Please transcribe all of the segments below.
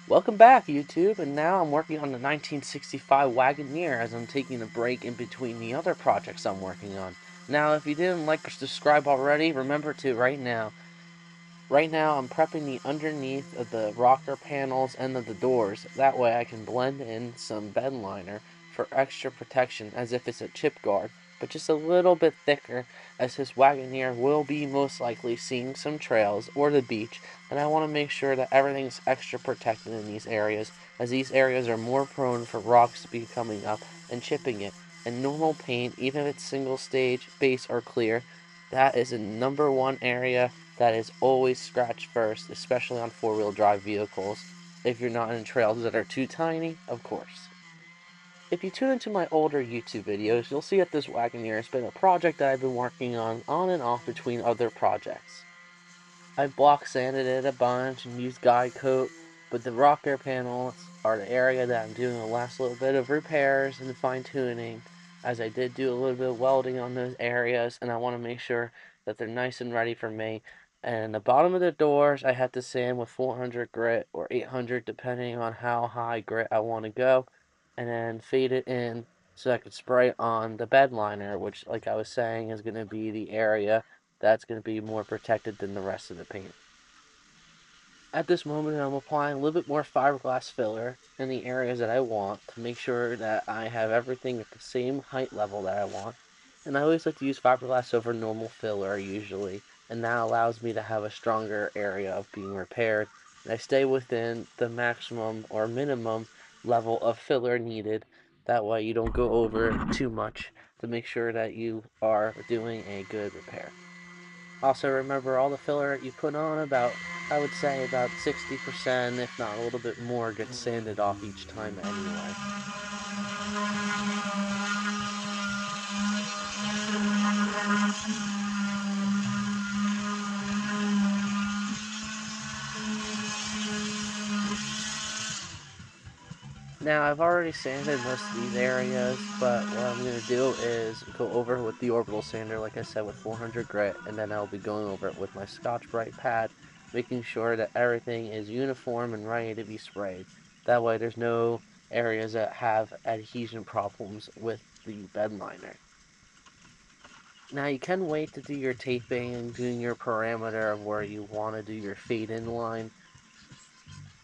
Welcome back, YouTube, and now I'm working on the 1965 Wagoneer as I'm taking a break in between the other projects I'm working on. Now, if you didn't like or subscribe already, remember to right now. Right now, I'm prepping the underneath of the rocker panels and of the doors. That way I can blend in some bed liner for extra protection as if it's a chip guard, but just a little bit thicker as this Wagoneer will be most likely seeing some trails or the beach, and I want to make sure that everything's extra protected in these areas, as these areas are more prone for rocks to be coming up and chipping it. And normal paint, even if it's single stage, base, or clear, that is a number one area that is always scratch first, especially on four-wheel drive vehicles, if you're not in trails that are too tiny, of course. If you tune into my older YouTube videos, you'll see that this Wagoneer has been a project that I've been working on and off between other projects. I've block sanded it a bunch and used guide coat, but the rocker panels are the area that I'm doing the last little bit of repairs and fine-tuning, as I did do a little bit of welding on those areas, and I want to make sure that they're nice and ready for me. And the bottom of the doors I had to sand with 400 grit or 800 depending on how high grit I want to go, and then fade it in so I could spray on the bed liner, which, like I was saying, is going to be the area that's going to be more protected than the rest of the paint. At this moment, I'm applying a little bit more fiberglass filler in the areas that I want to make sure that I have everything at the same height level that I want. And I always like to use fiberglass over normal filler usually, and that allows me to have a stronger area of being repaired. And I stay within the maximum or minimum level of filler needed. That way you don't go over too much to make sure that you are doing a good repair. Also, remember all the filler you put on, I would say about 60%, if not a little bit more, gets sanded off each time anyway. Now, I've already sanded most of these areas, but what I'm going to do is go over with the orbital sander, like I said, with 400 grit, and then I'll be going over it with my Scotch-Brite pad, making sure that everything is uniform and ready to be sprayed. That way there's no areas that have adhesion problems with the bed liner. Now you can wait to do your taping and doing your parameter of where you want to do your fade in line.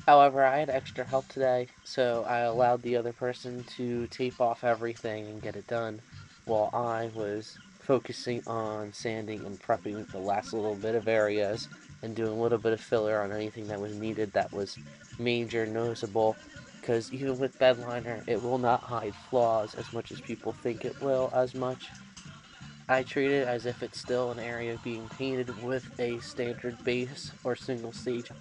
However, I had extra help today, so I allowed the other person to tape off everything and get it done while I was focusing on sanding and prepping the last little bit of areas and doing a little bit of filler on anything that was needed that was major noticeable, because even with bedliner it will not hide flaws as much as people think it will as much. I treat it as if it's still an area being painted with a standard base or single stage,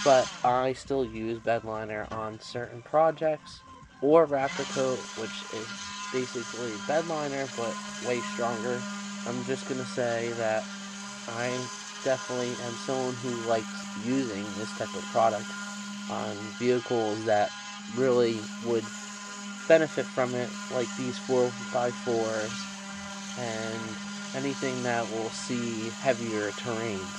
but I still use bedliner on certain projects, or Raptor Coat, which is basically bedliner but way stronger. I'm just gonna say that I definitely am someone who likes using this type of product on vehicles that really would benefit from it, like these 4x4s and anything that will see heavier terrains.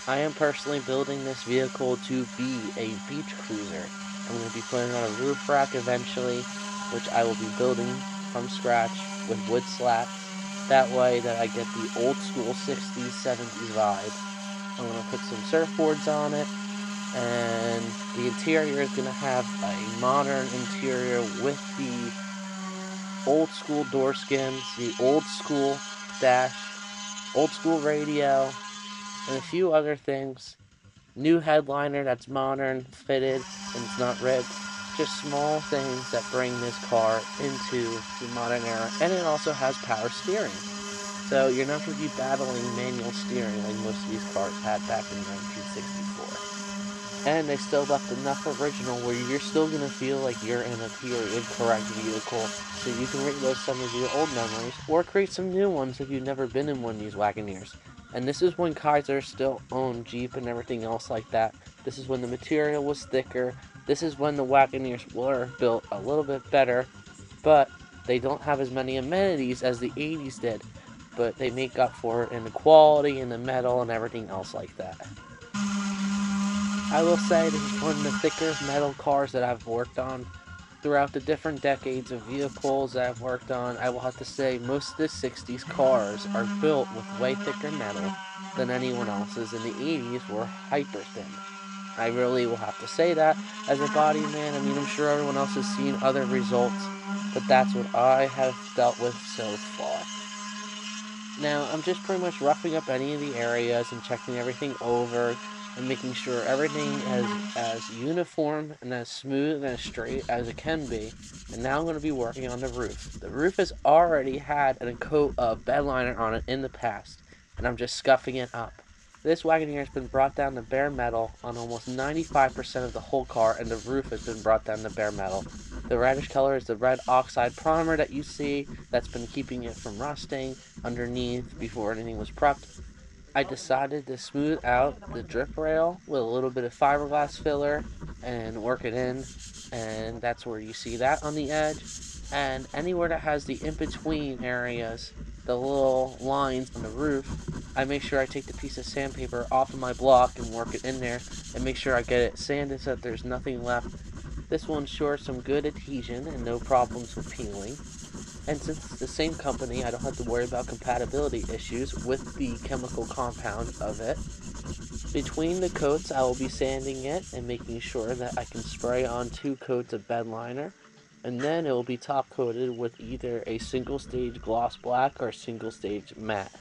I am personally building this vehicle to be a beach cruiser. I'm going to be putting on a roof rack eventually, which I will be building from scratch with wood slats. That way that I get the old school 60s, 70s vibe. I'm going to put some surfboards on it, and the interior is going to have a modern interior with the old school door skins, the old school dash, old school radio, and a few other things. New headliner that's modern, fitted, and it's not ripped. Just small things that bring this car into the modern era. And it also has power steering. So you're not going to be battling manual steering like most of these cars had back in 1964. And they still left enough original where you're still going to feel like you're in a period correct vehicle, so you can relive some of your old memories or create some new ones if you've never been in one of these Wagoneers. And this is when Kaiser still owned Jeep and everything else like that. This is when the material was thicker. This is when the Wagoneers were built a little bit better, but they don't have as many amenities as the 80s did. but they make up for it in the quality and the metal and everything else like that. I will say this is one of the thicker metal cars that I've worked on throughout the different decades of vehicles that I've worked on. I will have to say most of the 60s cars are built with way thicker metal than anyone else's, and the 80s were hyper thin. I really will have to say that as a body man. I mean, I'm sure everyone else has seen other results, but that's what I have dealt with so far. Now, I'm just pretty much roughing up any of the areas and checking everything over and making sure everything is as uniform and as smooth and as straight as it can be. And now I'm going to be working on the roof. The roof has already had a coat of Bedliner on it in the past, and I'm just scuffing it up. This Wagoneer has been brought down to bare metal on almost 95% of the whole car, and the roof has been brought down to bare metal. The reddish color is the red oxide primer that you see that's been keeping it from rusting underneath before anything was prepped. I decided to smooth out the drip rail with a little bit of fiberglass filler and work it in, and that's where you see that on the edge. And anywhere that has the in-between areas, the little lines on the roof, I make sure I take the piece of sandpaper off of my block and work it in there and make sure I get it sanded so that there's nothing left. This will ensure some good adhesion and no problems with peeling. And since it's the same company, I don't have to worry about compatibility issues with the chemical compound of it. Between the coats, I will be sanding it and making sure that I can spray on 2 coats of Bedliner, and then it will be top coated with either a single stage gloss black or a single stage matte.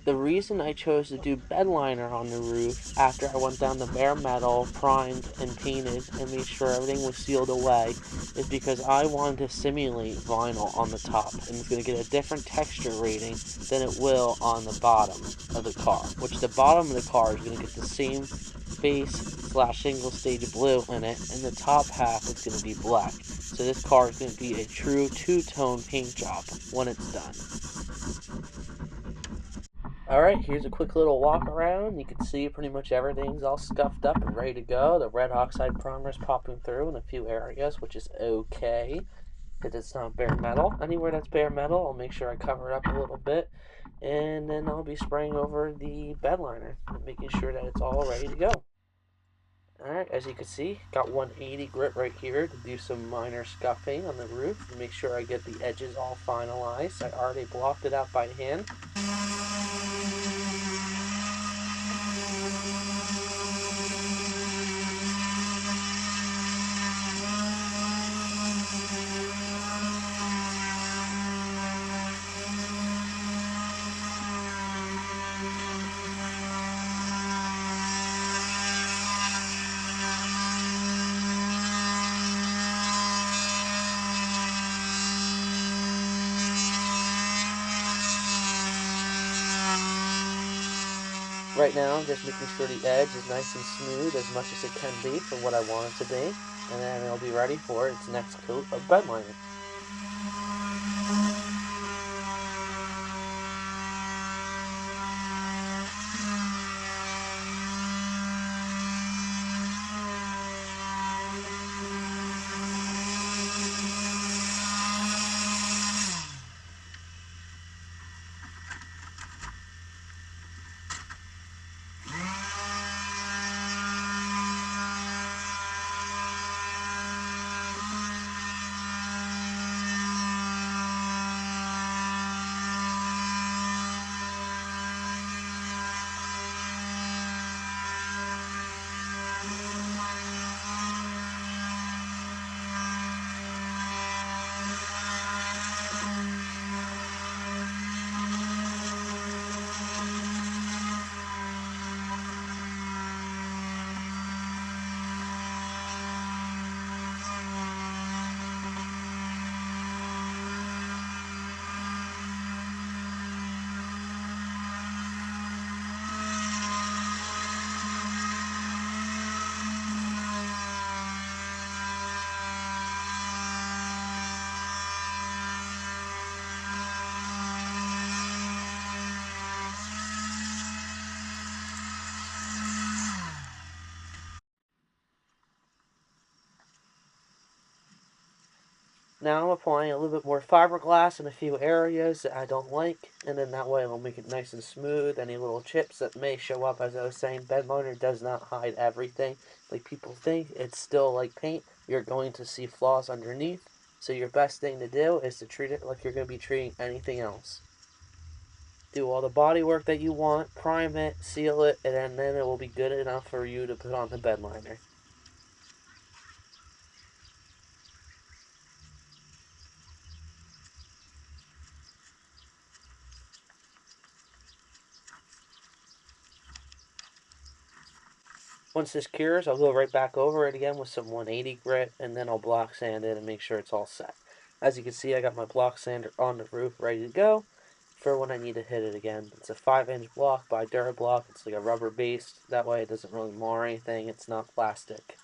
The reason I chose to do Bedliner on the roof after I went down the bare metal, primed, and painted, and made sure everything was sealed away is because I wanted to simulate vinyl on the top, and it's going to get a different texture rating than it will on the bottom of the car, which the bottom of the car is going to get the same base slash single stage blue in it, and the top half is going to be black. So this car is going to be a true two-tone paint job when it's done. Alright, here's a quick little walk around. You can see pretty much everything's all scuffed up and ready to go. The red oxide primer is popping through in a few areas, which is okay, because it's not bare metal. Anywhere that's bare metal, I'll make sure I cover it up a little bit, and then I'll be spraying over the bed liner, making sure that it's all ready to go. Alright, as you can see, got 180 grit right here to do some minor scuffing on the roof to make sure I get the edges all finalized. I already blocked it out by hand. Right now, I'm just making sure the edge is nice and smooth as much as it can be for what I want it to be, and then it'll be ready for its next coat of bedliner. Now I'm applying a little bit more fiberglass in a few areas that I don't like, and then that way it'll make it nice and smooth. Any little chips that may show up, as I was saying, Bedliner does not hide everything like people think. It's still like paint. You're going to see flaws underneath, so your best thing to do is to treat it like you're going to be treating anything else. Do all the body work that you want, prime it, seal it, and then it will be good enough for you to put on the Bedliner. Once this cures, I'll go right back over it again with some 180 grit, and then I'll block sand it and make sure it's all set. As you can see, I got my block sander on the roof ready to go for when I need to hit it again. It's a 5-inch block by Durablock. It's like a rubber base. That way it doesn't really mar anything. It's not plastic.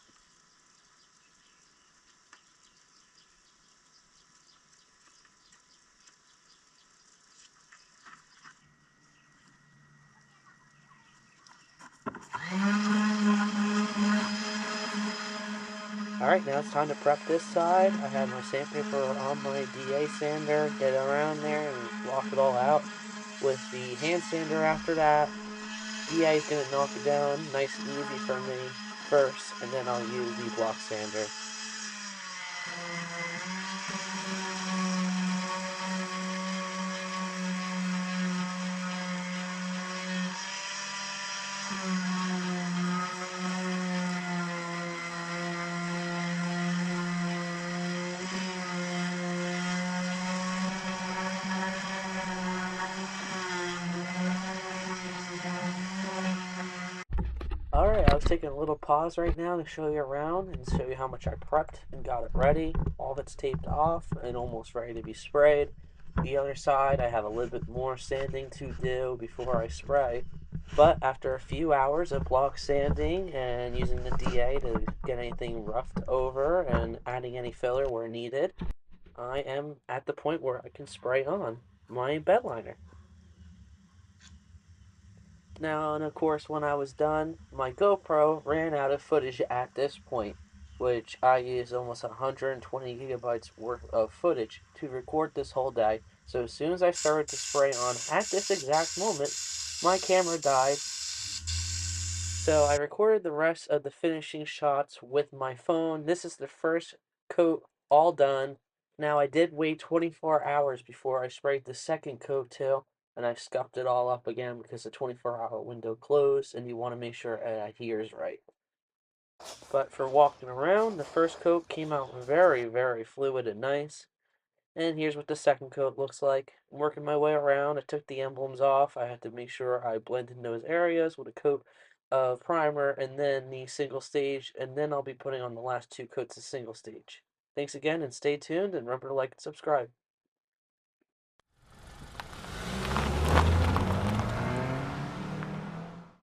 Alright, now it's time to prep this side. I have my sandpaper on my DA sander, get around there and block it all out. With the hand sander after that, DA is going to knock it down nice and easy for me first, and then I'll use the block sander. Alright, I was taking a little pause right now to show you around and show you how much I prepped and got it ready. All of it's taped off and almost ready to be sprayed. The other side, I have a little bit more sanding to do before I spray. But after a few hours of block sanding and using the DA to get anything roughed over and adding any filler where needed, I am at the point where I can spray on my bedliner. Now, and of course, when I was done, my GoPro ran out of footage at this point, which I used almost 120 gigabytes worth of footage to record this whole day. So as soon as I started to spray on at this exact moment, my camera died. So I recorded the rest of the finishing shots with my phone. This is the first coat all done. Now I did wait 24 hours before I sprayed the second coat too, and I scuffed it all up again because the 24-hour window closed and you want to make sure it adheres right. But for walking around, the first coat came out very, very fluid and nice. And here's what the second coat looks like. I'm working my way around. I took the emblems off. I had to make sure I blended in those areas with a coat of primer and then the single stage. And then I'll be putting on the last two coats of single stage. Thanks again and stay tuned and remember to like and subscribe.